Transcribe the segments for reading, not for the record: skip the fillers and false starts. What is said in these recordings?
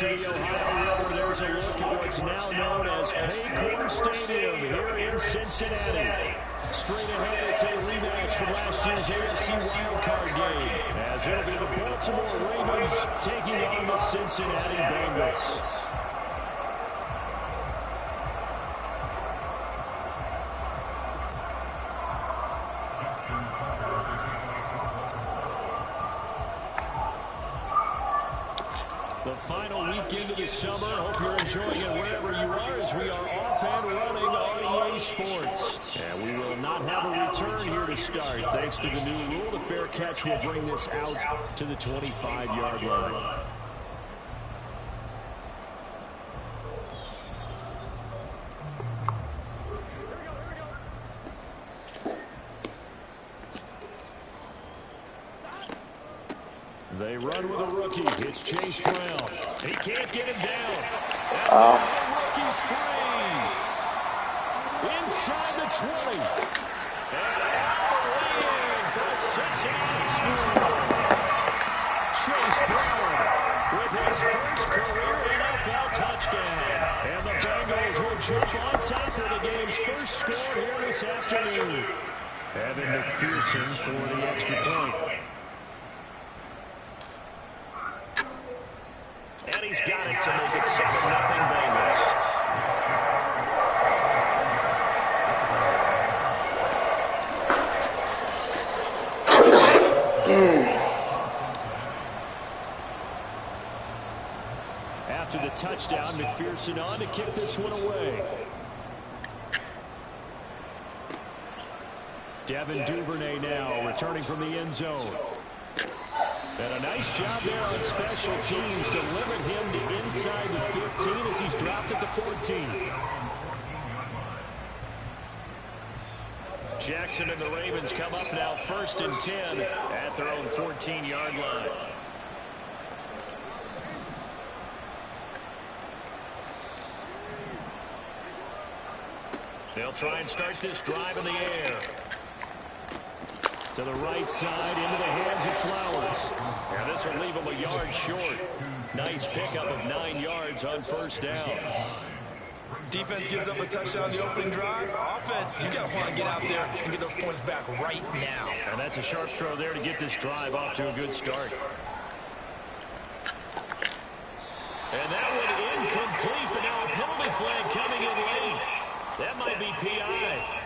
banks of the Ohio River, there's a look at what's now known as Paycor Stadium here in Cincinnati. Straight ahead, it's a rematch from last year's AFC wildcard game, as it'll be the Baltimore Ravens taking on the Cincinnati Bengals. The final weekend of the summer. Hope you're enjoying it wherever you are, as we are off and running on EA Sports. And we will not have a return here to start. Thanks to the new rule, the fair catch will bring this out to the 25-yard line. They run with a rookie. It's Chase Brown. He can't get him down. And the rookie's free. Inside the 20. And out in for a Cincinnati score. Chase Brown with his first career NFL touchdown. And the Bengals will jump on top of the game's first score here this afternoon. Evan McPherson for the extra point. And he's got it to make it 7-0 Bengals. After the touchdown, McPherson on to kick this one away. Devin Duvernay now returning from the end zone. And a nice job there on special teams to limit him to inside the 15 as he's dropped at the 14. Jackson and the Ravens come up now 1st and 10 at their own 14-yard line. They'll try and start this drive in the air. To the right side, into the hands of Flowers. And this will leave him a yard short. Nice pickup of 9 yards on first down. Defense gives up a touchdown on the opening drive. Offense, you got to want to get out there and get those points back right now. And that's a sharp throw there to get this drive off to a good start. And that one incomplete, but now a penalty flag coming in late. That might be PI.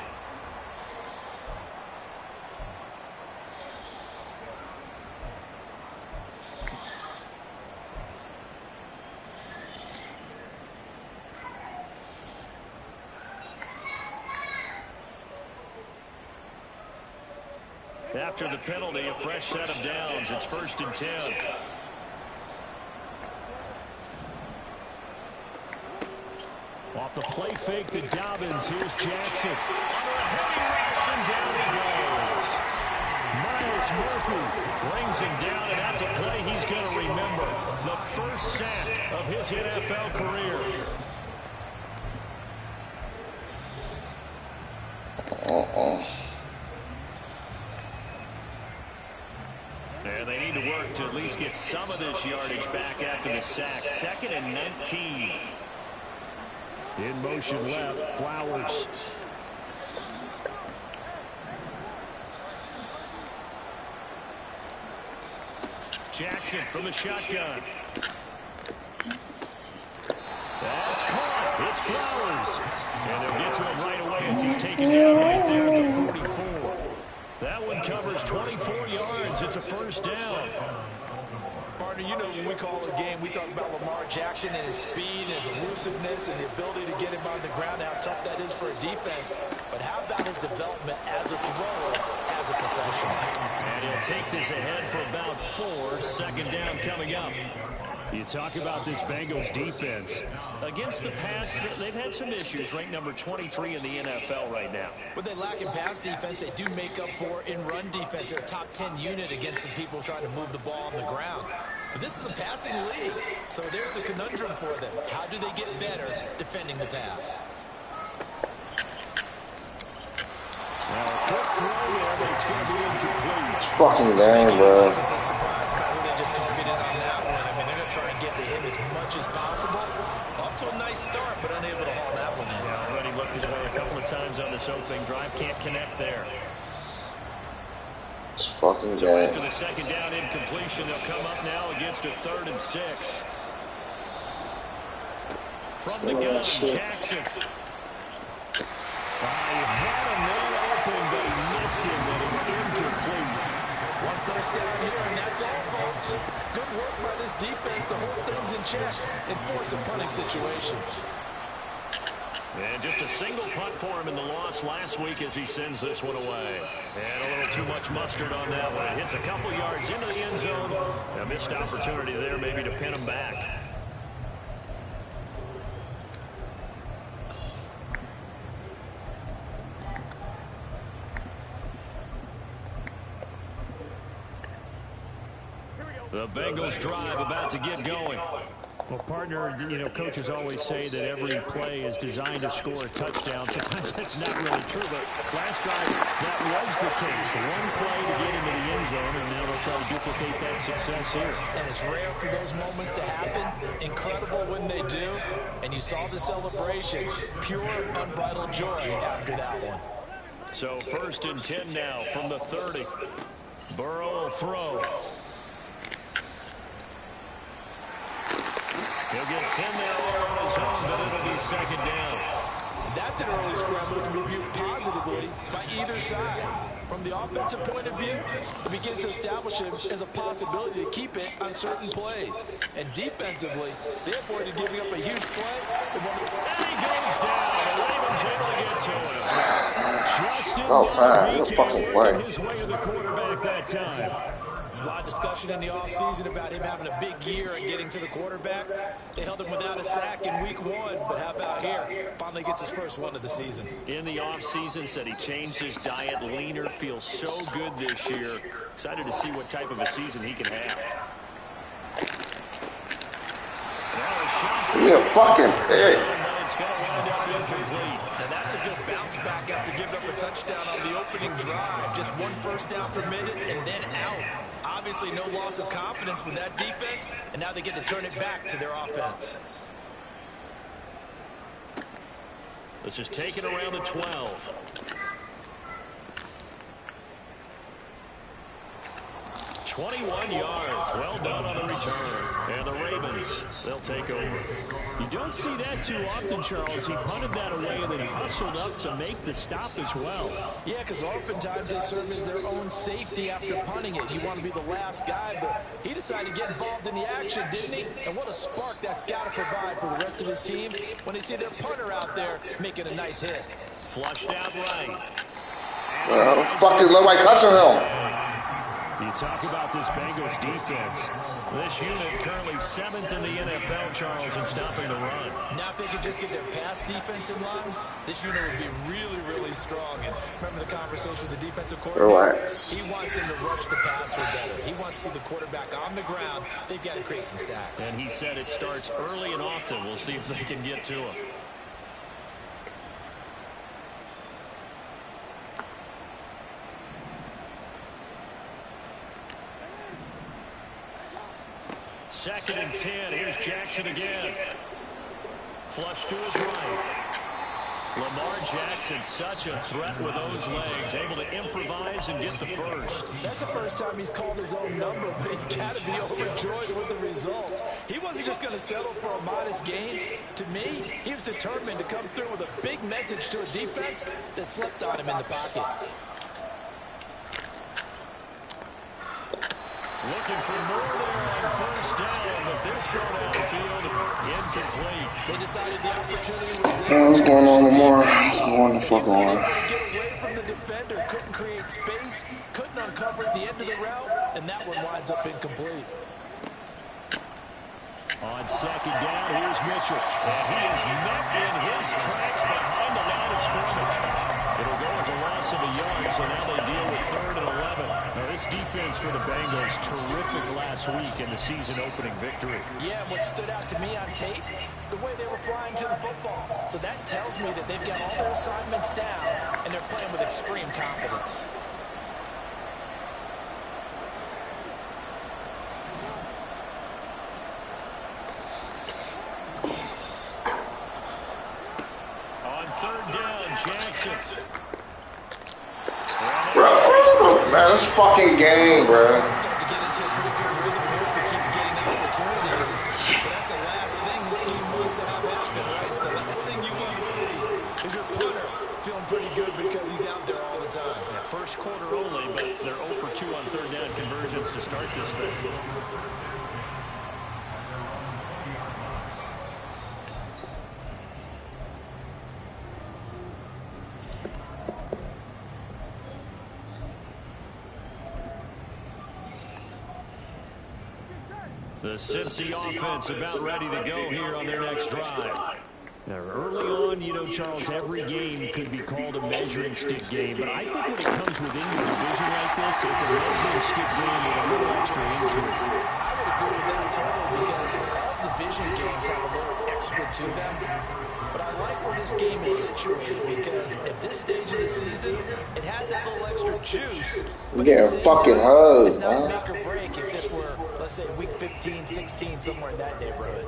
After the penalty, a fresh set of downs. It's 1st and 10. Off the play fake to Dobbins. Here's Jackson. Under a heavy rush, and down he goes. Miles Murphy brings him down, and that's a play he's going to remember. The first sack of his NFL career. And they need to work to at least get some of this yardage back after the sack. 2nd and 19. In motion left, Flowers. Jackson from the shotgun. That's caught. It's Flowers. And they'll get to him right away as he's taken down right there at the 44. That one covers 24 yards. It's a first down. Partner, you know when we call a game, we talk about Lamar Jackson and his speed and his elusiveness and the ability to get him on the ground, how tough that is for a defense. But how about his development as a thrower, as a professional? And he'll take this ahead for about 4. 2nd down coming up. You talk about this Bengals defense. Against the pass, they've had some issues. Ranked number 23 in the NFL right now. What they lack in pass defense, they do make up for in run defense. They're a top 10 unit against the people trying to move the ball on the ground. But this is a passing league, so there's a conundrum for them. How do they get better defending the pass? Now, a quick throw there, but it's going to be incomplete. It's fucking game, bro. It's a surprise about who they just targeted on that one. I mean, they're going to try and get to him as much much as possible. Off to a nice start, but unable to haul that one in. Yeah, already looked his way a couple of times on this opening drive. Can't connect there. It's fucking So game. after the second down incompletion, they'll come up now against a 3rd and 6. From the gun, Jackson. He had a man open, but he missed him, and it's incomplete. One first down here, and that's all, folks. Good work by this defense to hold things in check and force a punting situation. And just a single punt for him in the loss last week as he sends this one away. And a little too much mustard on that one. It hits a couple yards into the end zone. A missed opportunity there maybe to pin him back. The Bengals drive about to get going. Well, partner, you know, coaches always say that every play is designed to score a touchdown. Sometimes that's not really true, but last drive, that was the case. One play to get into the end zone, and now they'll try to duplicate that success here. And it's rare for those moments to happen. Incredible when they do. And you saw the celebration. Pure, unbridled joy after that one. So 1st and 10 now from the 30. Burrow will throw. He'll get 10 there all on his own, but it'll be second down. That's an early scramble that can be viewed positively by either side. From the offensive point of view, it begins to establish him as a possibility to keep it on certain plays. And defensively, they avoided giving up a huge play. And he goes down. The Ravens able to get to him. Justin Outside, what a fucking play. his way to the quarterback that time. There's a lot of discussion in the offseason about him having a big year and getting to the quarterback. They held him without a sack in week 1, but how about here? Finally gets his first one of the season. In the offseason, said he changed his diet, leaner, feels so good this year. Excited to see what type of a season he can have. Yeah, fucking pig. It's going to wind up incomplete. Now that's a good bounce back after giving up a touchdown on the opening drive. Just 1 first down per minute and then out. Obviously no loss of confidence with that defense, and now they get to turn it back to their offense. Let's just take it around the 12. "21 yards. Well done on the return. And the Ravens, they'll take over. You don't see that too often, Charles. He punted that away and then hustled up to make the stop as well. Yeah, because oftentimes they serve as their own safety after punting it. You want to be the last guy, but he decided to get involved in the action, didn't he? And what a spark that's got to provide for the rest of his team when they see their punter out there making a nice hit. Flushed out right. How the fuck is nobody touching him? You talk about this Bengals defense. This unit currently 7th in the NFL, Charles, in stopping the run. Now if they could just get their pass defense in line, this unit would be really, really strong. And remember the conversation with the defensive coordinator? Relax. He wants them to rush the passer better. He wants to see the quarterback on the ground. They've got to create some sacks. And he said it starts early and often. We'll see if they can get to him. Second and 10. Here's Jackson again. Flush to his right. Lamar Jackson, such a threat with those legs, able to improvise and get the first. That's the first time he's called his own number, but he's got to be overjoyed with the results. He wasn't just going to settle for a modest gain. To me, he was determined to come through with a big message to a defense that slept on him in the pocket. Looking for more there on first down, but this throw downfield, incomplete. They decided the opportunity was there. What's going on, Lamar? What's going the fuck on? Get away from the defender, couldn't create space, couldn't uncover at the end of the route, and that one winds up incomplete. On second down, here's Mitchell. And he is met in his tracks behind the line of scrimmage. It'll go as a loss of a yard, so now they deal with 3rd and 11. Now, this defense for the Bengals, terrific last week in the season-opening victory. Yeah, what stood out to me on tape, the way they were flying to the football. So that tells me that they've got all their assignments down, and they're playing with extreme confidence. Jackson. Bro, man, this fucking game, bro. He's starting to get into a pretty good rhythm here if he keeps getting the opportunities. But that's the last thing his team wants to have happen, right? The last thing you want to see is your punter feeling pretty good because he's out there all the time. Yeah, first quarter only, but they're 0 for 2 on third down conversions to start this thing. The Cincy offense about ready to go here on their next drive. Now, early on, you know, Charles, every game could be called a measuring stick game, but I think when it comes within the division like this, it's a measuring stick game with a little extra into it. I would agree with that totally because all division games have a little extra to them. But I like where this game is situated because at this stage of the season, it has that little extra juice. We're getting fucking hugged, it's not man. make or break if this were, let's say, week 15, 16, somewhere in that neighborhood.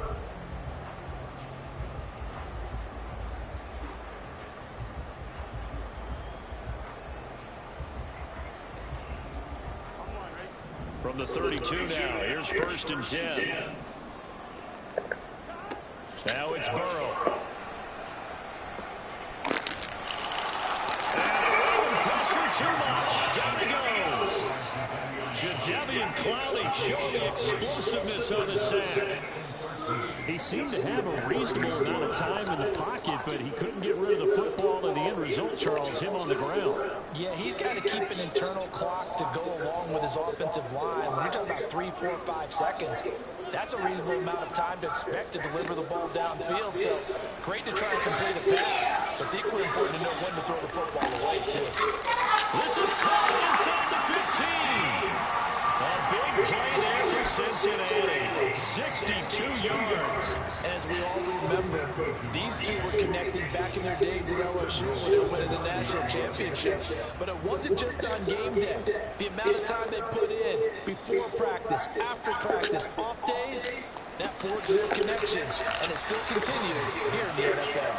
From the 32 now, here's 1st and 10. Now it's Burrow. And pressure too much. Down he goes. Jadeveon Clowney showing the explosiveness on the sack. He seemed to have a reasonable amount of time in the pocket, but he couldn't get rid of the football, and the end result, Charles, him on the ground. Yeah, he's got to keep an internal clock to go along with his offensive line. When you're talking about 3, 4, 5 seconds, that's a reasonable amount of time to expect to deliver the ball downfield. So great to try and complete a pass, but it's equally important to know when to throw the football away, too. This is caught inside the 15. A big play there for Cincinnati. 62 yards. As we all remember, these two were connecting back in their days at LSU when they were winning the national championship. But it wasn't just on game day. The amount of time they put in before practice, after practice, off days, that forged their connection. And it still continues here in the NFL.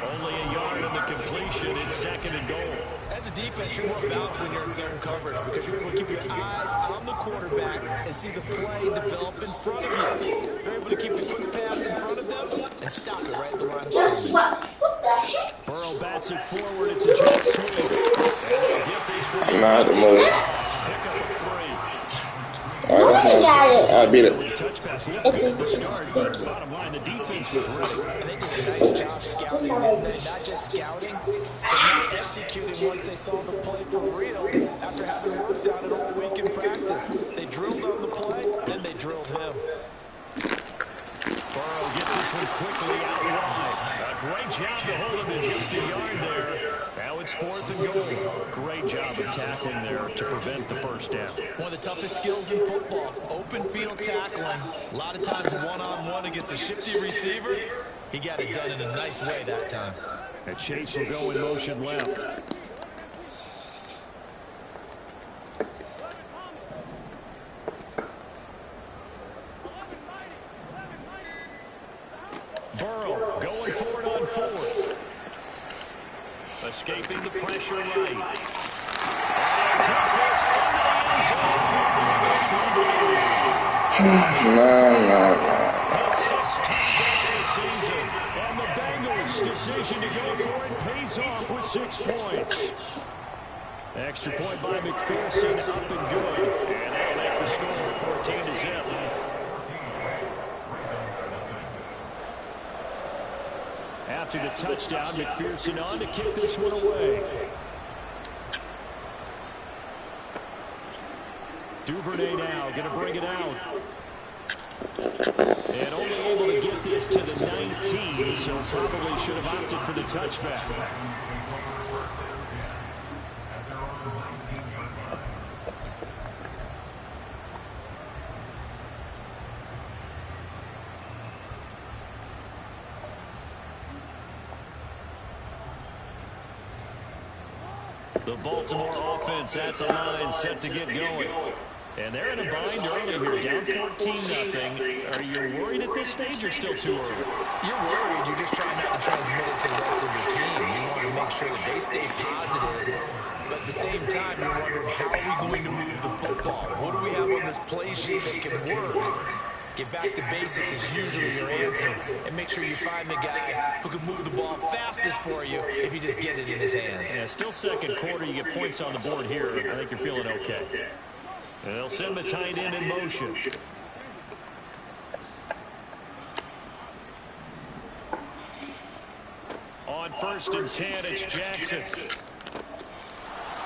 Only a yard on the completion. It's 2nd and goal. As a defense, you're more balanced when you're in zone coverage because you're able to keep your eyes on the quarterback and see the play develop in front of you. You're able to keep the quick pass in front of them and stop it right at the line of scrimmage. Burrow bats it forward. It's a jet sweep. And they'll get this from the Nah, the move. pick up a 3. All right, that's nice. I beat it. The touch pass looked good at the start, but bottom line, the defense was ready. And they did a nice job scouting, didn't they? Not just scouting, but not executing once they saw the play for real after having worked on it all week in practice. They drilled on the play, then they drilled him. Burrow gets this one quickly out wide. A great job to hold him to just a yard there. Now it's 4th and goal. Great job of tackling there to prevent the first down. One of the toughest skills in football, open field tackling. A lot of times one-on-one against a shifty receiver. He got it done in a nice way that time. And Chase will go in motion left. Burrow going for it on 4th. Escaping the pressure right. And he'll take this into the end zone for his 6th touchdown of the season. And the Bengals' decision to go for it pays off with 6 points. Extra point by McPherson, up and good. And that'll make the score 14-0. After the touchdown, McPherson on to kick this one away. Duvernay now going to bring it out. And only able to get this to the 19, so probably should have opted for the touchback. The Baltimore offense at the line, set to get going. And they're in a bind early here, down 14-0. Are you worried at this stage or still too early? You're worried. You're just trying not to transmit it to the rest of your team. You want to make sure that they stay positive. But at the same time, you're wondering, how are we going to move the football? What do we have on this play sheet that can work? Get back to basics is usually your answer. And make sure you find the guy who can move the ball fastest for you if you just get it in his hands. Yeah, still second quarter. You get points on the board here. I think you're feeling okay. And they'll send the tight end in motion. On 1st and 10, it's Jackson.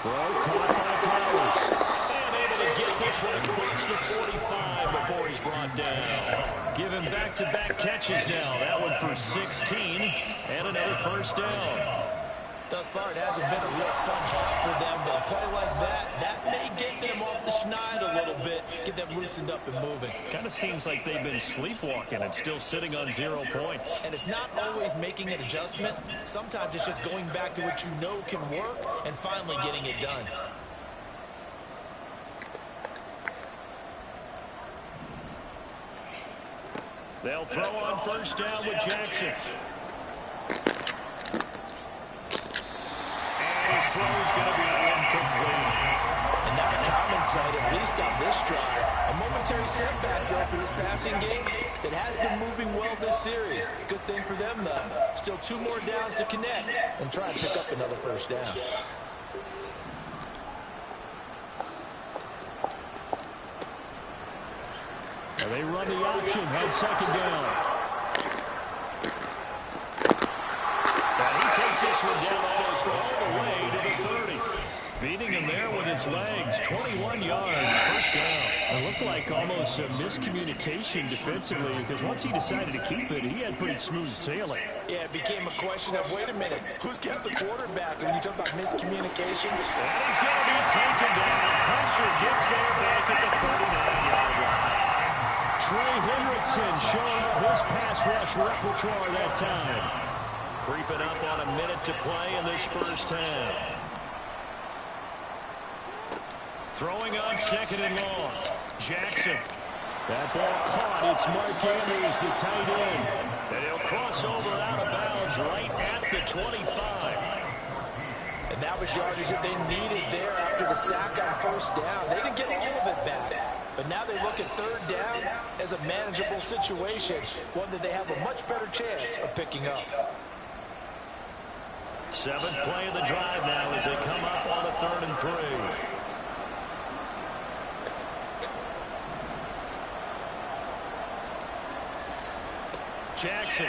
Throw caught by Flowers. And able to get this one across the 45 before he's brought down. Give him back-to-back catches now. That one for 16 and another first down. Thus far, it hasn't been a real fun half for them, but a play like that may get them off the schneid a little bit, get them loosened up and moving. Kind of seems like they've been sleepwalking and still sitting on 0 points. And it's not always making an adjustment. Sometimes it's just going back to what you know can work and finally getting it done. They'll throw on 1st down with Jackson. His throw's going to be incomplete. And not a common sight, at least on this drive. A momentary setback, though, for this passing game that has been moving well this series. Good thing for them, though. Still 2 more downs to connect and try and pick up another first down. Now they run the option on 2nd down. Takes this one down almost all the way to the 30. Beating him there with his legs. 21 yards, first down. It looked like almost a miscommunication defensively, because once he decided to keep it, he had pretty smooth sailing. Yeah, it became a question of, wait a minute, who's got the quarterback? And when you talk about miscommunication. And he's going to be taken down. Pressure gets there back at the 39-yard line. Trey Hendrickson showing up his pass rush repertoire that time. Creeping up on a minute to play in this first half. Throwing on 2nd and long. Jackson. That ball caught. It's Mark Andrews, the tight end. And he'll cross over out of bounds right at the 25. And that was yardage that they needed there after the sack on 1st down. They didn't get all of it back. But now they look at 3rd down as a manageable situation, one that they have a much better chance of picking up. 7th play of the drive now as they come up on a 3rd and 3. Jackson.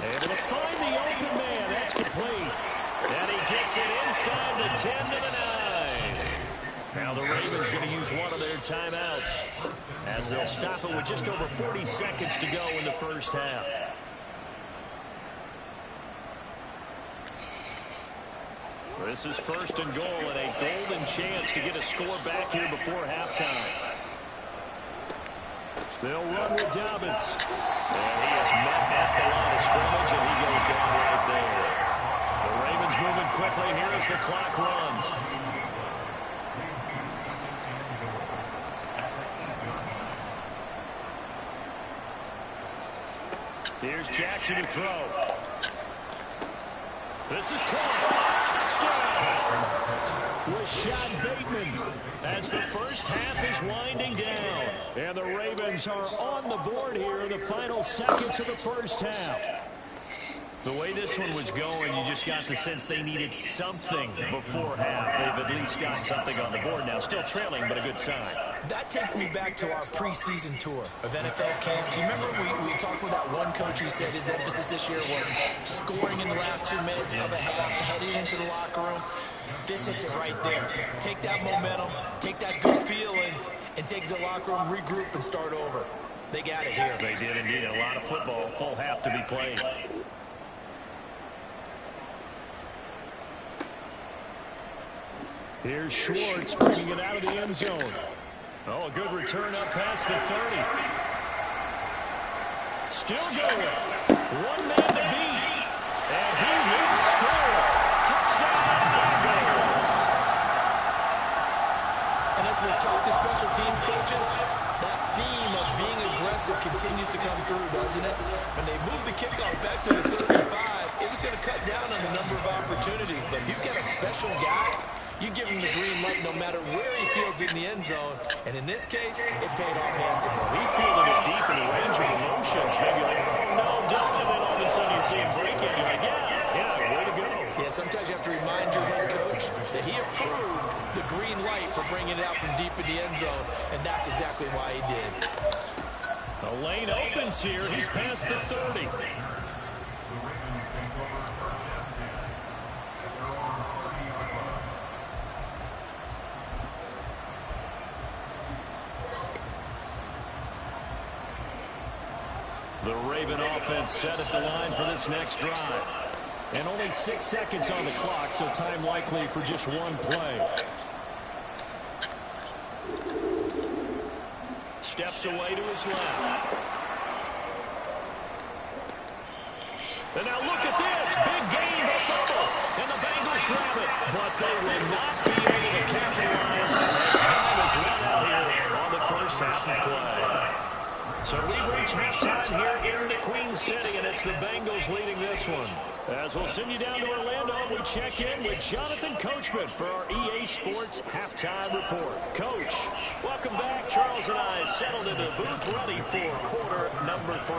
Able to find the open man. That's complete. And he gets it inside the 10 to the 9. Now the Ravens going to use one of their timeouts as they'll stop it with just over 40 seconds to go in the first half. This is 1st and goal and a golden chance to get a score back here before halftime. They'll run with Dobbins. And he is met at the line of scrimmage, and he goes down right there. The Ravens moving quickly here as the clock runs. Here's Jackson to throw. This is caught. Rashad Bateman as the first half is winding down. And the Ravens are on the board here in the final seconds of the first half. The way this one was going, you just got the sense they needed something before half. They've at least got something on the board now. Still trailing, but a good sign. That takes me back to our preseason tour of NFL camps. You remember we talked with that one coach who said his emphasis this year was scoring in the last 2 minutes of a half, heading into the locker room. This hits it right there. Take that momentum, take that good feeling, and take it to the locker room, regroup, and start over. They got it here. They did indeed. A lot of football, full half to be played. Here's Schwartz bringing it out of the end zone. Oh, a good return up past the 30. Still going. One man to beat. And he will score. Touchdown, Bengals. And as we've talked to special teams coaches, that theme of being aggressive continues to come through, doesn't it? When they move the kickoff back to the 35, it Team's going to cut down on the number of opportunities, but if you've got a special guy, you give him the green light no matter where he fields in the end zone. And in this case, it paid off handsomely. He fielded it deep in the range of emotions. Maybe like, oh, no, don't. And then all of a sudden you see him break it. You're like, yeah, way to go. Yeah, sometimes you have to remind your head coach that he approved the green light for bringing it out from deep in the end zone, and that's exactly why he did. The lane opens here. He's past the 30. The Raven offense set at the line for this next drive. And only 6 seconds on the clock, so time likely for just one play. Steps away to his left. And now look at this. Big gain, a fumble. And the Bengals grab it. But they will not be able to capitalize as time is run out here on the first half of play. So we've reached halftime here in the Queen City, and it's the Bengals leading this one. As we'll send you down to Orlando, we check in with Jonathan Coachman for our EA Sports Halftime Report. Coach, welcome back. Charles and I settled into the booth ready for quarter number 3.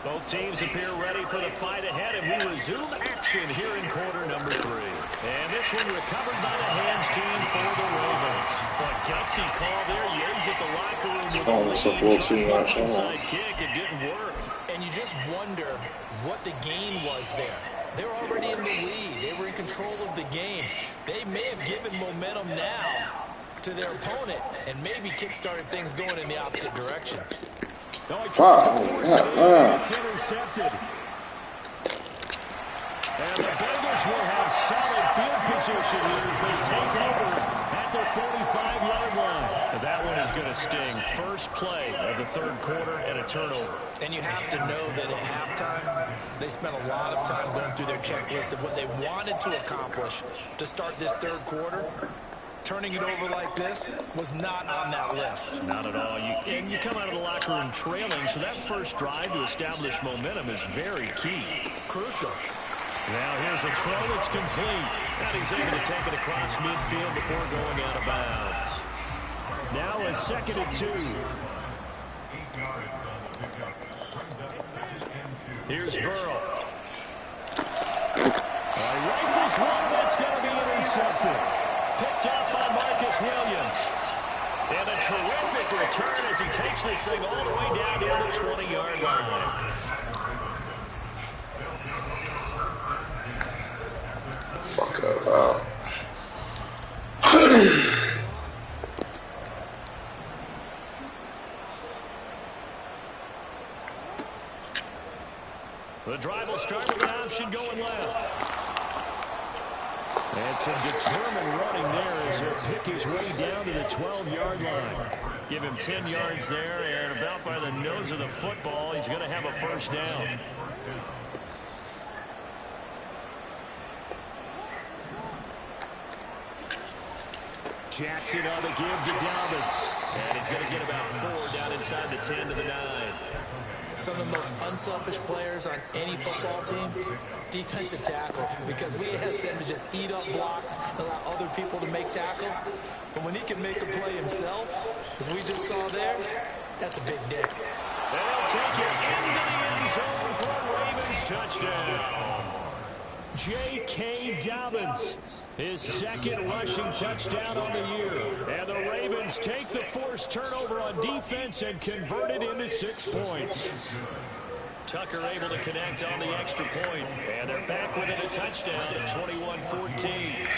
Both teams appear ready for the fight ahead, and we resume action here in quarter number 3. And this one recovered by the hands team for the Ravens. But gutsy call there. Yates at the locker room with the onside kick. It didn't work. And you just wonder what the gain was there. They're already in the lead. They were in control of the game. They may have given momentum now to their opponent and maybe kick-started things going in the opposite direction. It's intercepted. And the Bengals will have solid field position here as they take over at their 45-yard line. And that one is going to sting. First play of the third quarter and a turnover. And you have to know that at halftime, they spent a lot of time going through their checklist of what they wanted to accomplish to start this third quarter. Turning it over like this was not on that list. Not at all. And you come out of the locker room trailing, so that first drive to establish momentum is very key. Crucial. Now here's a throw that's complete. And he's able to take it across midfield before going out of bounds. Now a 2nd and 2. Here's Burrow. Rifles one that's going to be intercepted. Picked off by Marcus Williams. And a terrific return as he takes this thing all the way down near the 20-yard line. Fuck that out. The drive will start with an option going left. And some determined running there as he'll pick his way down to the 12-yard line. Give him 10 yards there, and about by the nose of the football, he's going to have a first down. Jackson on the give to Dobbins. And he's going to get about 4 down inside the 10 to the 9. Some of the most unselfish players on any football team, defensive tackles, because we ask them to just eat up blocks, allow other people to make tackles. But when he can make a play himself, as we just saw there, that's a big day. They'll take it into the end zone for a Ravens touchdown. J.K. Dobbins, his 2nd rushing touchdown on the year. And the Ravens take the forced turnover on defense and convert it into 6 points. Tucker able to connect on the extra point. And they're back within a touchdown at 21-14.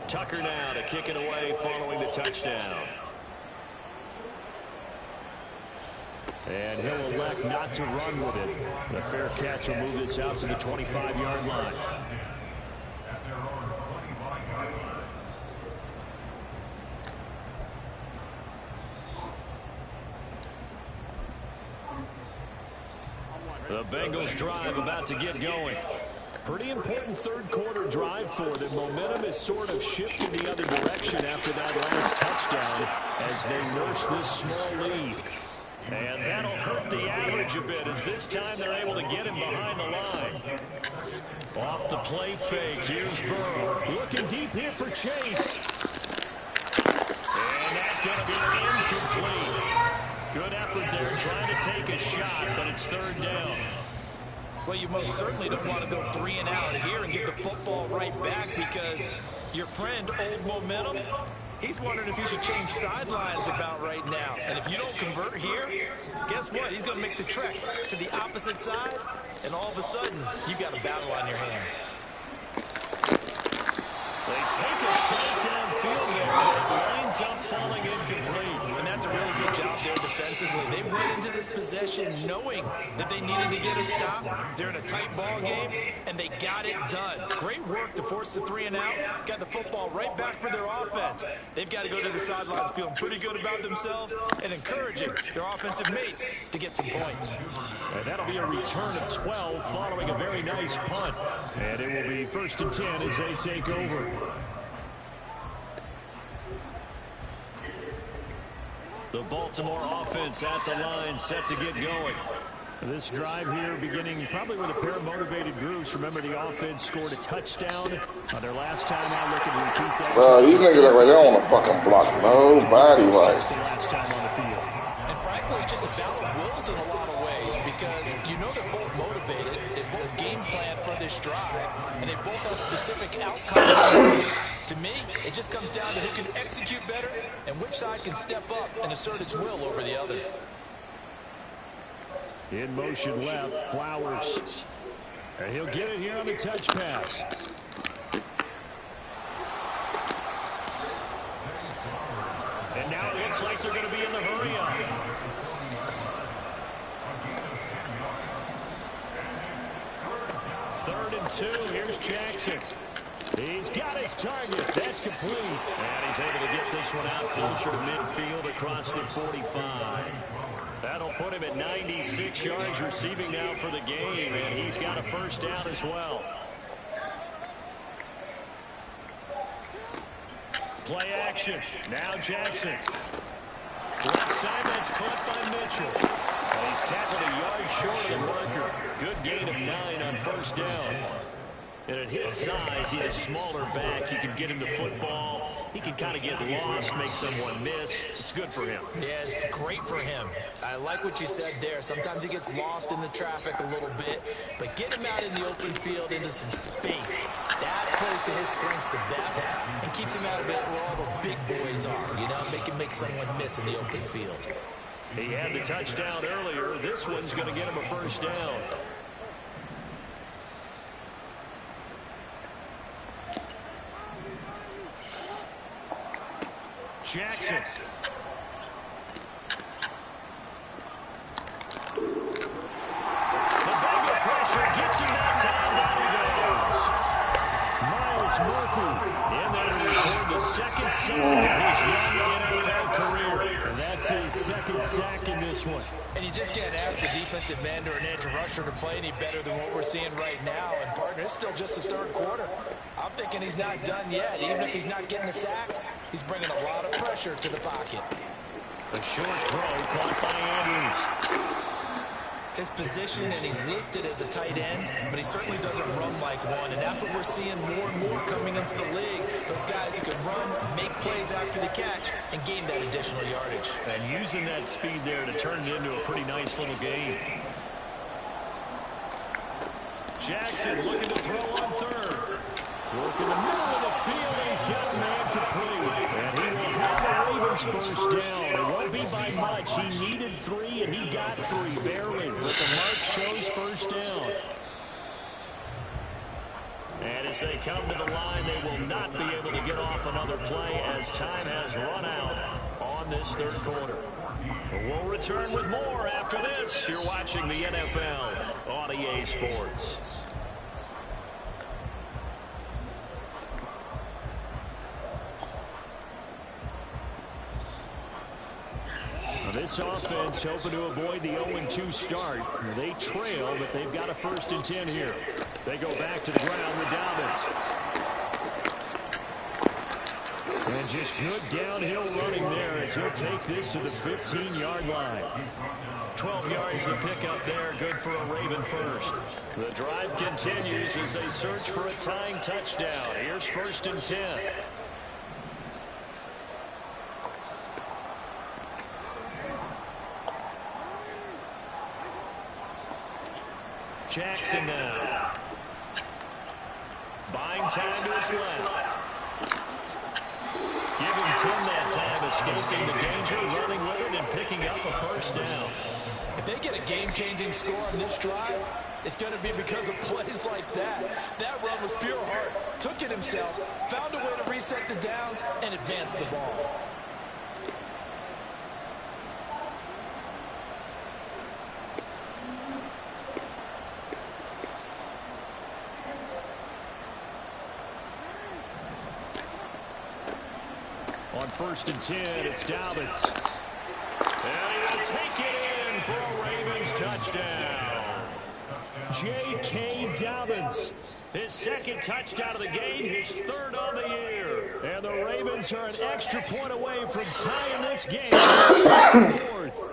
Tucker now to kick it away following the touchdown. And he'll elect not to run with it. The fair catch will move this out to the 25-yard line. The Bengals drive about to get going. Pretty important third quarter drive for them. Momentum is sort of shifted the other direction after that last touchdown as they nurse this small lead. And that'll hurt the average a bit, as this time they're able to get him behind the line. Off the play fake, here's Burrow. Looking deep here for Chase. And that's going to be incomplete. Good effort there, trying to take a shot, but it's third down. Well, you most certainly don't want to go 3 and out here and get the football right back, because your friend, Old Momentum, he's wondering if he should change sidelines about right now. And if you don't convert here, guess what? He's going to make the trek to the opposite side, and all of a sudden, you've got a battle on your hands. They take a shot downfield there, but it winds up falling incomplete. And that's a really good job there defensively. They went into this possession knowing that they needed to get a stop. They're in a tight ball game, and they got it done. Great work to force the 3 and out. Got the football right back for their offense. They've got to go to the sidelines feeling pretty good about themselves and encouraging their offensive mates to get some points. And that'll be a return of 12 following a very nice punt. And it will be 1st and 10 as they take over. The Baltimore offense at the line, set to get going. This drive here beginning probably with a pair of motivated groups. Remember, the offense scored a touchdown on their last time out. Looking to repeat that. Bro, these niggas right there on the fucking block. Nobody like. The last time on the field. And frankly, it's just a battle of wills in a lot of ways, because you know they're both motivated. They both game plan for this drive, and they both have specific outcomes. To me, it just comes down to who can execute better and which side can step up and assert its will over the other. In motion left, Flowers. And he'll get it here on the touch pass. And now it looks like they're going to be in the hurry up. Third and 2, here's Jackson. He's got his target. That's complete. And he's able to get this one out closer to midfield across the 45. That'll put him at 96 yards receiving now for the game, and he's got a first down as well. Play action. Now Jackson. Left side, that's caught by Mitchell. And he's tackled a yard short of the marker. Good gain of 9 on first down. And at his size, he's a smaller back. You can get him the football. He can kind of get lost, make someone miss. It's good for him. Yeah, it's great for him. I like what you said there. Sometimes he gets lost in the traffic a little bit, but get him out in the open field into some space. That plays to his strengths the best and keeps him out of it where all the big boys are, you know, make someone miss in the open field. He had the touchdown earlier. This one's going to get him a first down. Jackson. The bigger pressure gets him that time. There he goes. Miles Murphy in there to record the second sack of his young NFL career. And that's his second sack in this one. And you just can't ask the defensive end or an edge rusher to play any better than what we're seeing right now. And, partner, it's still just the third quarter. I'm thinking he's not done yet. Even if he's not getting the sack, he's bringing a lot of pressure to the pocket. A short throw caught by Andrews. His position, and he's listed as a tight end, but he certainly doesn't run like one. And that's what we're seeing more and more coming into the league. Those guys who can run, make plays after the catch, and gain that additional yardage. And using that speed there to turn it into a pretty nice little game. Jackson looking to throw on third. Work in the middle of the field, and he's got a man complete. And he will have the Ravens first down. It won't be by much. He needed 3, and he got 3, barely. But the mark shows first down. And as they come to the line, they will not be able to get off another play as time has run out on this third quarter. We'll return with more after this. You're watching the NFL on EA Sports. This offense hoping to avoid the 0-2 start. They trail, but they've got a 1st and 10 here. They go back to the ground with Dobbins. And just good downhill running there as he'll take this to the 15-yard line. 12 yards to pick up there. Good for a Raven first. The drive continues as they search for a tying touchdown. Here's 1st and 10. Jackson now. Buying time to his left. Give him 10 that time, escaping the danger, running with it, and picking up a 1st down. If they get a game-changing score on this drive, it's going to be because of plays like that. That run was pure heart. Took it himself, found a way to reset the downs, and advance the ball. On 1st and 10, it's Dobbins. And he'll take it in for a Ravens touchdown. J.K. Dobbins, his 2nd touchdown of the game, his 3rd on the year. And the Ravens are an extra point away from tying this game. 4th.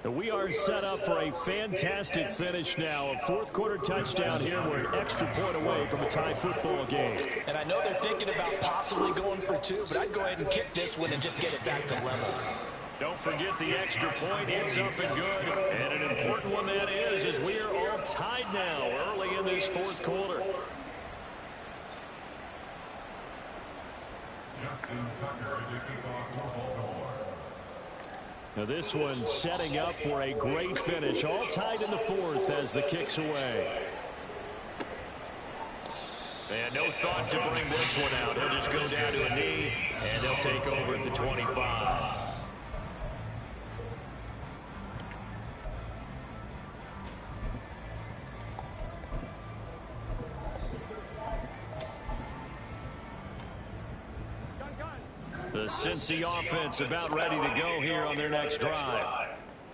And we are set up for a fantastic finish now. A 4th quarter touchdown here. We're an extra point away from a tie football game. And I know they're thinking about possibly going for 2, but I'd go ahead and kick this one and just get it back to level. Don't forget the extra point. It's up and good. And an important one that is, as we are all tied now early in this 4th quarter. Now this one setting up for a great finish. All tied in the 4th as the kick's away. And no thought to bring this one out. He'll just go down to a knee, and they'll take over at the 25. The Cincy offense about ready to go here on their next drive.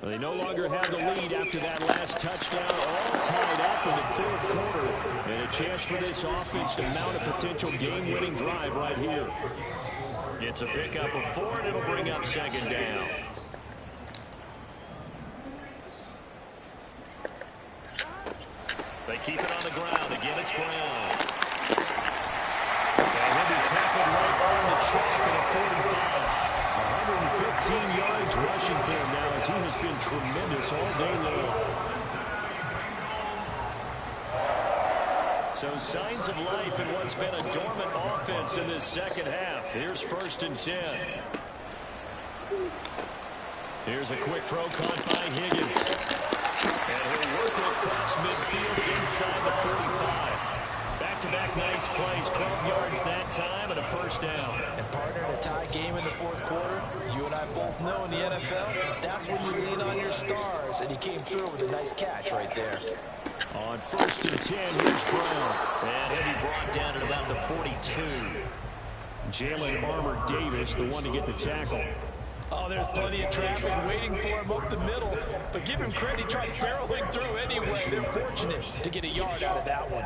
They no longer have the lead after that last touchdown. All tied up in the 4th quarter. And a chance for this offense to mount a potential game-winning drive right here. It's a pickup of 4, and it'll bring up 2nd down. They keep it on the ground. Again, it's Brown. And he'll be tackled right on the track at a 45. 115 yards rushing for him now as he has been tremendous all day long. So signs of life in what's been a dormant offense in this 2nd half. Here's 1st and 10. Here's a quick throw caught by Higgins. And he'll work it across midfield inside the 45. Back-to-back nice plays, 12 yards that time, and a 1st down. And partner, in a tie game in the 4th quarter, you and I both know in the NFL, that's when you lean on your stars, and he came through with a nice catch right there. On 1st and 10, here's Brown. And he'll be brought down at about the 42. Jalen Armour-Davis, the one to get the tackle. Oh, there's plenty of traffic waiting for him up the middle. But give him credit, he tried barreling through anyway. They're fortunate to get a yard out of that one.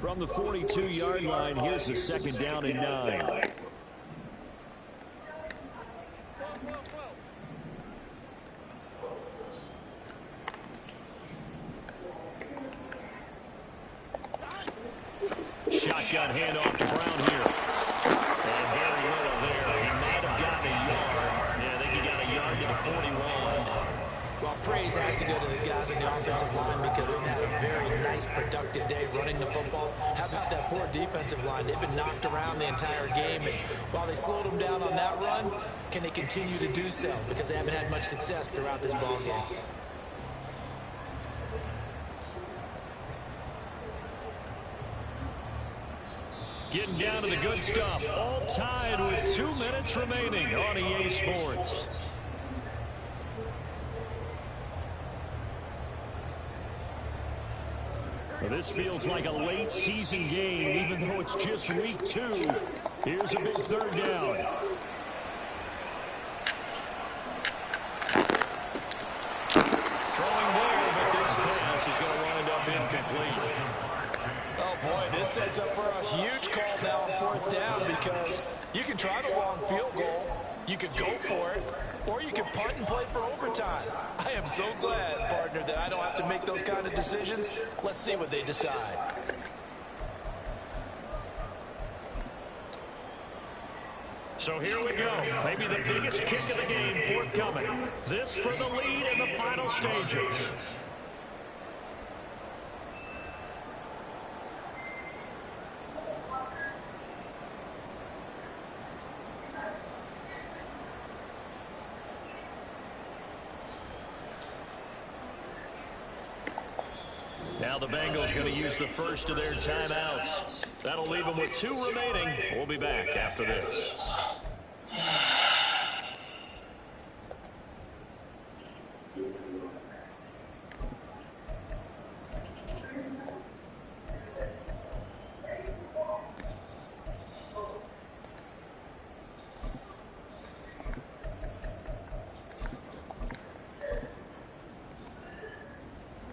From the 42-yard line, here's the 2nd down and 9. Shotgun handoff to Brown here. And very little there. He might have gotten a yard. Yeah, I think he got a yard to the 41. Well, praise has to go to the guys on the offensive line because they've had a very nice, productive day running the football. How about that poor defensive line? They've been knocked around the entire game, and while they slowed them down on that run, can they continue to do so? Because they haven't had much success throughout this ball game. Getting down to the good stuff. All tied with 2 minutes remaining on EA Sports. Well, this feels like a late season game, even though it's just week 2. Here's a big 3rd down. Throwing there, but incomplete. Oh, boy, this sets up for a huge call now on 4th down because you can try the long field goal, you could go for it, or you can punt and play for overtime. I am so glad, partner, that I don't have to make those kind of decisions. Let's see what they decide. So here we go. Maybe the biggest kick of the game forthcoming. This for the lead in the final stages. Now the Bengals going to use the first of their timeouts. That'll leave them with 2 remaining. We'll be back after this.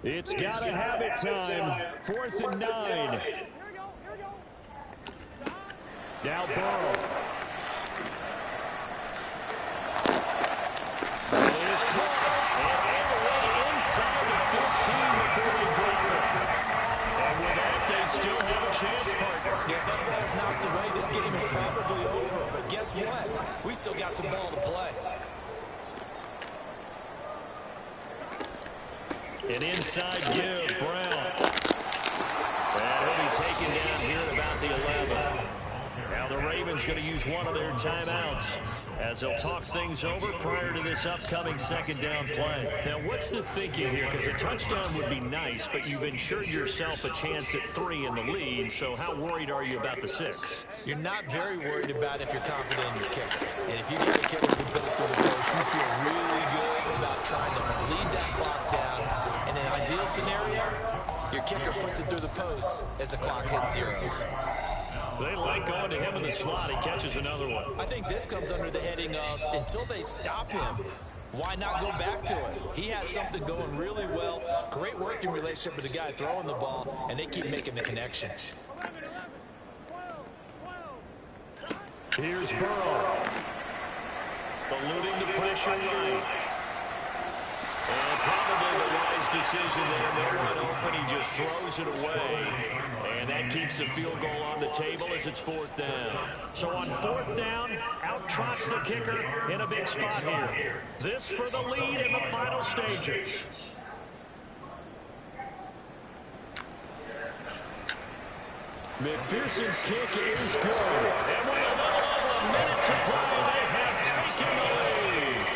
It's gotta have it time. 4th and 9. Now Burrow. It is caught. And away inside the 15 before they drop it. And with that, they still have a chance, partner. Yeah, that ball's knocked away. This game is probably over. But guess what? We still got some ball to play. An inside give, Brown. And he'll be taken down here at about the 11. Now the Ravens going to use one of their timeouts as they'll talk things over prior to this upcoming 2nd down play. Now what's the thinking here? Because a touchdown would be nice, but you've ensured yourself a chance at 3 in the lead, so how worried are you about the 6? You're not very worried about if you're confident in your kicker. And if you get the kicker to put it through the post, you feel really good about trying to bleed that clock down. In an ideal scenario, your kicker puts it through the post as the clock hits zeros. They like going to him in the slot. He catches another one. I think this comes under the heading of until they stop him, why not go back to it? He has something going really well. Great working relationship with the guy throwing the ball, and they keep making the connection. Here's Burrow. Eluding the pressure right. And probably the wise decision there. No one open. He just throws it away. And that keeps the field goal on the table as it's 4th down. So on 4th down, out trots the kicker in a big spot here. This for the lead in the final stages. McPherson's kick is good. And with a little over a minute to play, they have taken the lead.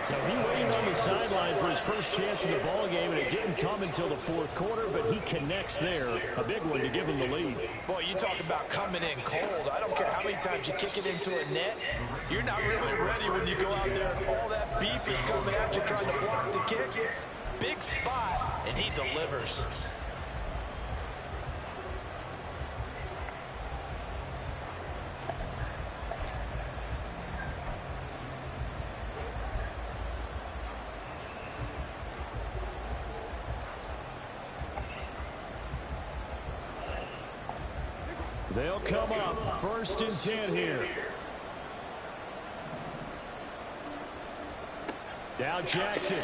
So he waited on the sideline for his first chance in the ball game, and it didn't come until the 4th quarter, but he connects there. A big one to give him the lead. Boy, you talk about coming in cold. I don't care how many times you kick it into a net. You're not really ready when you go out there and all that beef is coming at you trying to block the kick. Big spot, and he delivers. They'll come up 1st and 10 here. Now Jackson.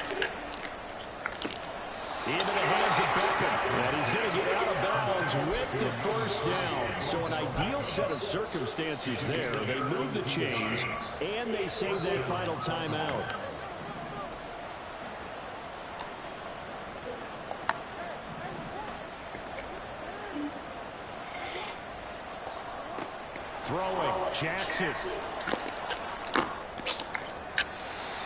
Into the hands of Beckham. And he's going to get out of bounds with the 1st down. So an ideal set of circumstances there. They move the chains, and they save that final timeout. Throwing, Jackson.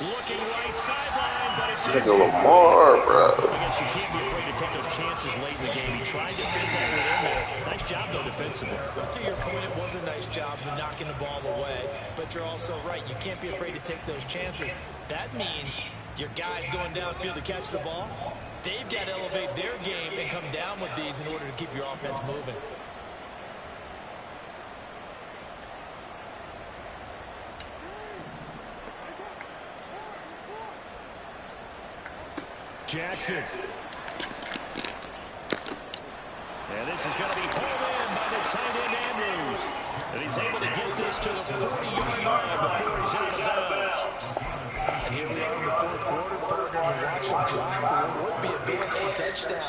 Looking right sideline, but it's Nigga Lamar, bro. I guess you can't be afraid to take those chances late in the game. He tried to fit that one in there. Nice job, though, defensively. But to your point, it was a nice job of knocking the ball away. But you're also right. You can't be afraid to take those chances. That means your guys going downfield to catch the ball, they've got to elevate their game and come down with these in order to keep your offense moving. Jackson. And this is going to be pulled in by the tight end Andrews. And he's able to get this to the 40-yard line before he's out of bounds. And here we are in the fourth quarter, partner, and watch him drive for what would be a go-ahead touchdown.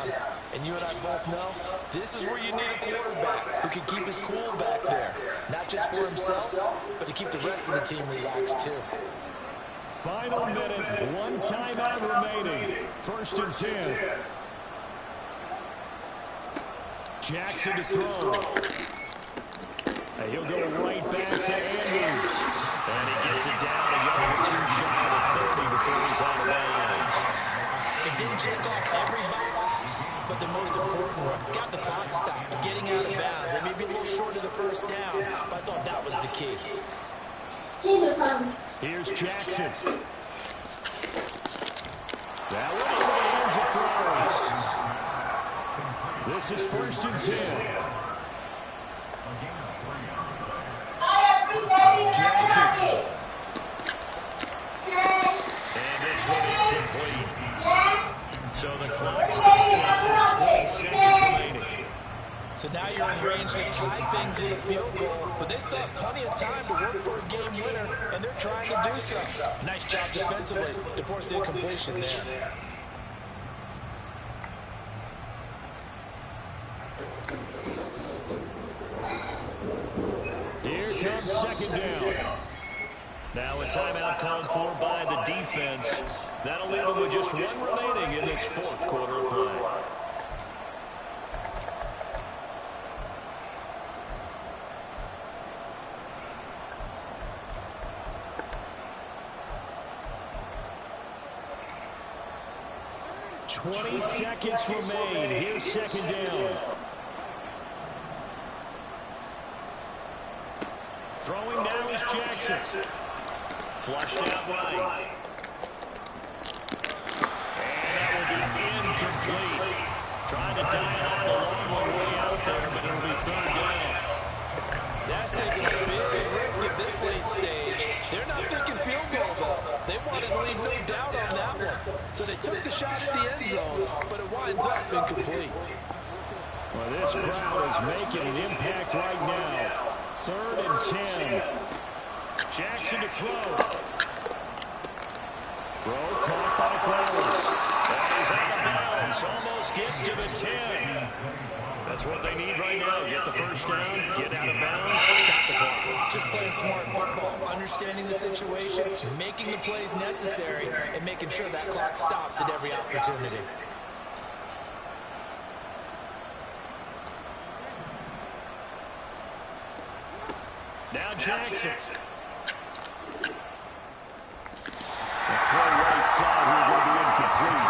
And you and I both know this is where you need a quarterback who can keep his cool back there. Not just for himself, but to keep the rest of the team relaxed too. Final minute, one timeout remaining. 1st and 10. Jackson to throw. And he'll go right back to Andrews. And he gets it down a yard or two shy of 30 before he's out of bounds. It didn't check off every box, but the most important one, got the clock stopped, getting out of bounds. It may be a little short of the first down, but I thought that was the key. Here's Jackson. That one over the hands of Flowers. This is 1st and 10. Jackson. And this one incomplete. So the clock stopped with 20 seconds remaining. So now you're in range to tie things with a field goal, but they still have plenty of time to work for a game winner, and they're trying to do so. Nice job defensively to force the incompletion there. Here comes 2nd down. Now a timeout called for by the defense. That'll leave them with just one remaining in this 4th quarter of play. $20 seconds remain. Here's 2nd down. Throwing now is Jackson. Flushed out right. And that will be incomplete. Trying to dial up the long one way out there, but it'll be 3rd down. That's taking a big risk at this late stage. They're not thinking field goal, though. They wanted to leave no doubt on that one. So they took the shot at the end zone, but it winds up incomplete. Well, this crowd is making an impact right now. 3rd and 10. Jackson to throw. Throw caught by Flowers. And he's out of bounds. Almost gets to the 10. That's what they need right now. Get the 1st down, get out of bounds, stop the clock. Just playing smart football, understanding the situation, making the plays necessary, and making sure that clock stops at every opportunity. Now Jackson. The throw right side here going to be incomplete.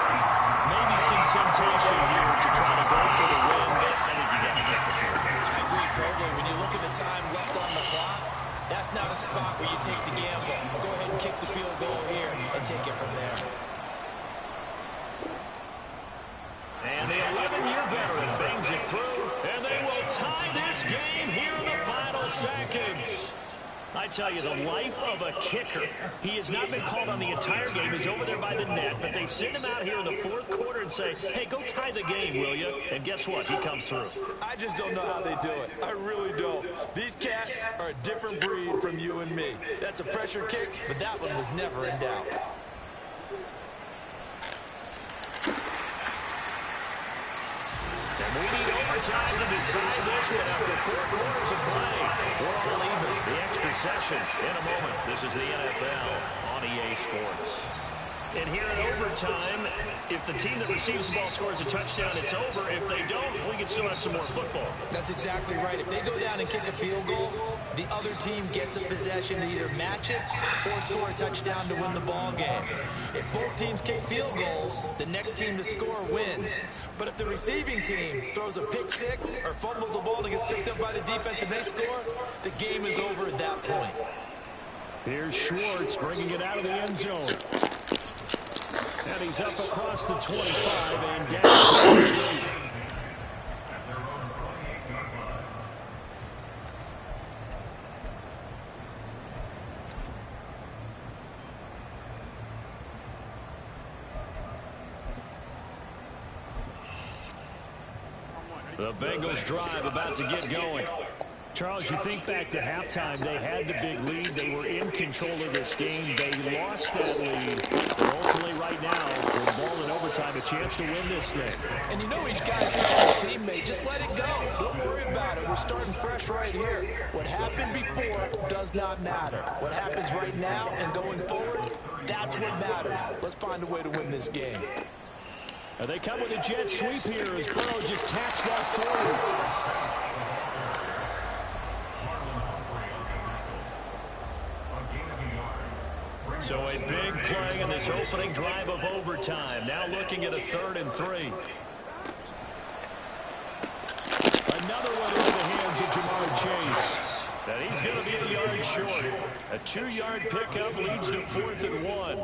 Maybe some temptation here to try to go for the win, but I think you got to get the field. I agree totally. When you look at the time left on the clock, that's not a spot where you take the gamble. Go ahead and kick the field goal here and take it from there. And the 11-year veteran bangs it through, and they will tie this game here in the final seconds. I tell you, the life of a kicker. He has not been called on the entire game. He's over there by the net, but they send him out here in the 4th quarter and say, hey, go tie the game, will you? And guess what? He comes through. I just don't know how they do it. I really don't. These cats are a different breed from you and me. That's a pressure kick, but that one was never in doubt. And we need overtime to decide this one after 4 quarters of play. We're all even. The extra session in a moment. This is the NFL on EA Sports. And here in overtime, if the team that receives the ball scores a touchdown, it's over. If they don't, we can still have some more football. That's exactly right. If they go down and kick a field goal, the other team gets a possession to either match it or score a touchdown to win the ball game. If both teams kick field goals, the next team to score wins. But if the receiving team throws a pick six or fumbles the ball and gets picked up by the defense and they score, the game is over at that point. Here's Schwartz bringing it out of the end zone. And he's up across the 25 and down to the 8. The Bengals drive about to get going. Charles, you think back to halftime, they had the big lead. They were in control of this game. They lost that lead. But ultimately right now, with the ball in overtime, a chance to win this thing. And you know each guy's telling his teammate, just let it go. Don't worry about it. We're starting fresh right here. What happened before does not matter. What happens right now and going forward, that's what matters. Let's find a way to win this game. They come with a jet sweep here as Burrow just taps that forward. So a big play in this opening drive of overtime. Now looking at a 3rd and 3. Another one into the hands of Jamar Chase. And he's going to be a yard short. A 2-yard pickup leads to 4th and 1.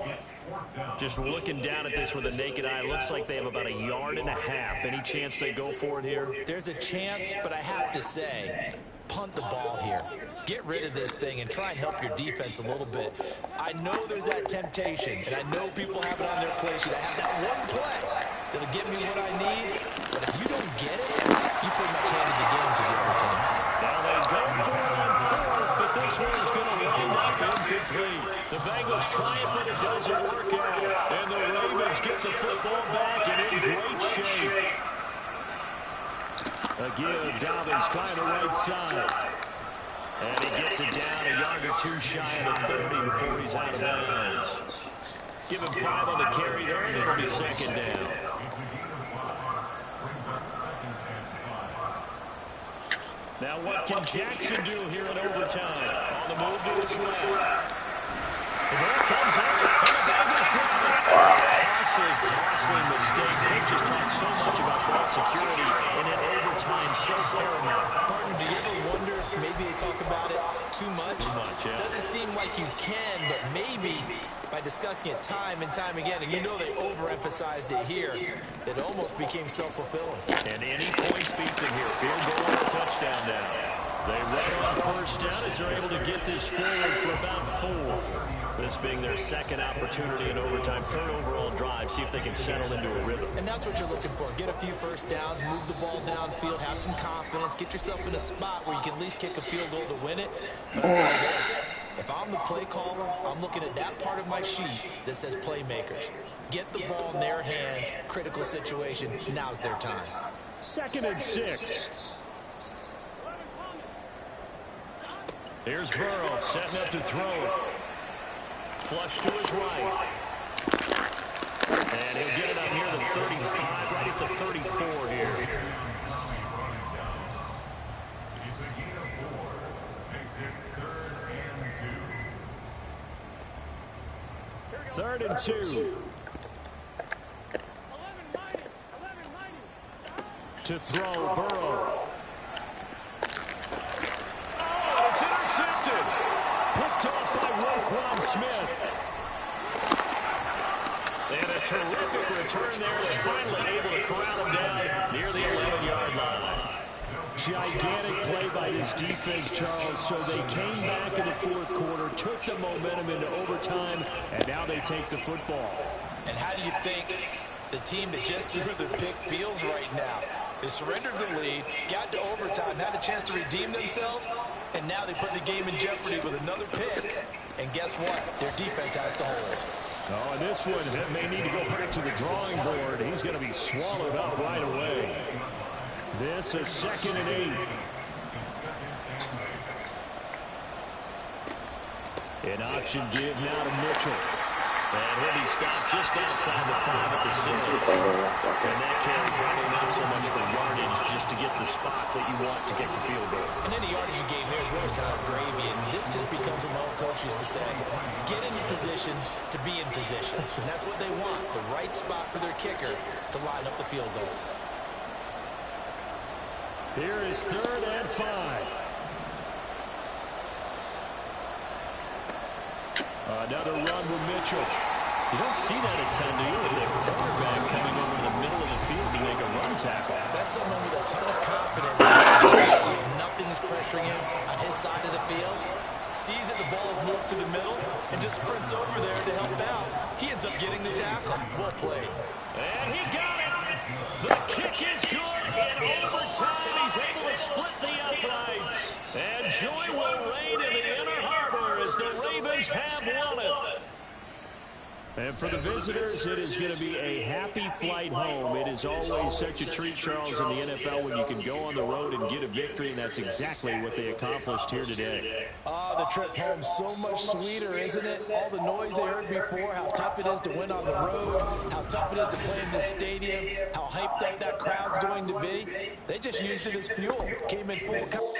Just looking down at this with a naked eye, looks like they have about 1.5 yards. Any chance they go for it here? There's a chance, but I have to say, punt the ball here. Get rid of this thing and try and help your defense a little bit. I know there's that temptation, and I know people have it on their play sheet. I have that one play that'll get me what I need, but if you don't get it, you pretty much handed the game to the other team. Now they go for it on 4th, but this one is going to wind up incomplete. The Bengals try it, but it doesn't work out. And the Ravens get the football back and in great shape. A give, Dobbins trying the right side. And he gets it down 1 yard or 2 shy of the 30 before he's out of bounds. Give him 5 on the carry there, and it'll be 2nd down. Now what can Jackson do here in overtime? On the move to his left. The ball comes out, and the Bengals grab it. Costly mistake. They just talk so much about ball security, and in overtime, so paramount. Partner, do you ever wonder, maybe they talk about it too much? Too much, yeah. Doesn't seem like you can, but maybe by discussing it time and time again, and you know they overemphasized it here, that it almost became self-fulfilling. And any points beat them here. Field goal or a touchdown now. They run on 1st down as they're able to get this forward for about 4. This being their 2nd opportunity in overtime, 3rd overall drive. See if they can settle into a rhythm. And that's what you're looking for. Get a few 1st downs, move the ball downfield, have some confidence, get yourself in a spot where you can at least kick a field goal to win it. But I'll tell you this, if I'm the play caller, I'm looking at that part of my sheet that says playmakers. Get the ball in their hands, critical situation, now's their time. 2nd and 6. Here's Burrow setting up to throw. Flush to his right. And he'll get it up near the 35, right at the 34 here. Third and 2. To throw, Burrow. Oh, it's intercepted. Picked off by Roquan Smith. And a terrific return there. They're finally able to corral him down near the 11-yard line. Gigantic play by his defense, Charles. So they came back in the 4th quarter, took the momentum into overtime, and now they take the football. And how do you think the team that just threw the pick feels right now? They surrendered the lead, got to overtime, had a chance to redeem themselves, and now they put the game in jeopardy with another pick. And guess what? Their defense has to hold. Oh, and this one may need to go back to the drawing board. He's going to be swallowed up right away. This is 2nd and 8. An option give now to Mitchell. And he'll be stopped just outside the 5 at the 6. And that carry probably not so much for yardage, just to get the spot that you want to get the field goal. And any yardage you gave there is really kind of gravy, and this just becomes what my old coach used to say. Get in position to be in position. And that's what they want, the right spot for their kicker to line up the field goal. Here is 3rd and 5. Another run with Mitchell. You don't see that a ton, do you? With the quarterback coming over to the middle of the field to make a run tackle. That's someone with a ton of confidence. Nothing is pressuring him on his side of the field. Sees that the ball is moved to the middle and just sprints over there to help out. He ends up getting the tackle. Well played. And he got it. The kick is good. In overtime, he's able to split the uprights. And joy will reign in the Inner Harbor as the Ravens have won it. And for the visitors, it is going to be a happy flight home. It is always such a treat, Charles, in the NFL when you can go on the road and get a victory, and that's exactly what they accomplished here today. The trip home so much sweeter, isn't it? All the noise they heard before, how tough it is to win on the road, how tough it is to play in this stadium, how hyped up that crowd's going to be. They just used it as fuel. Came in full.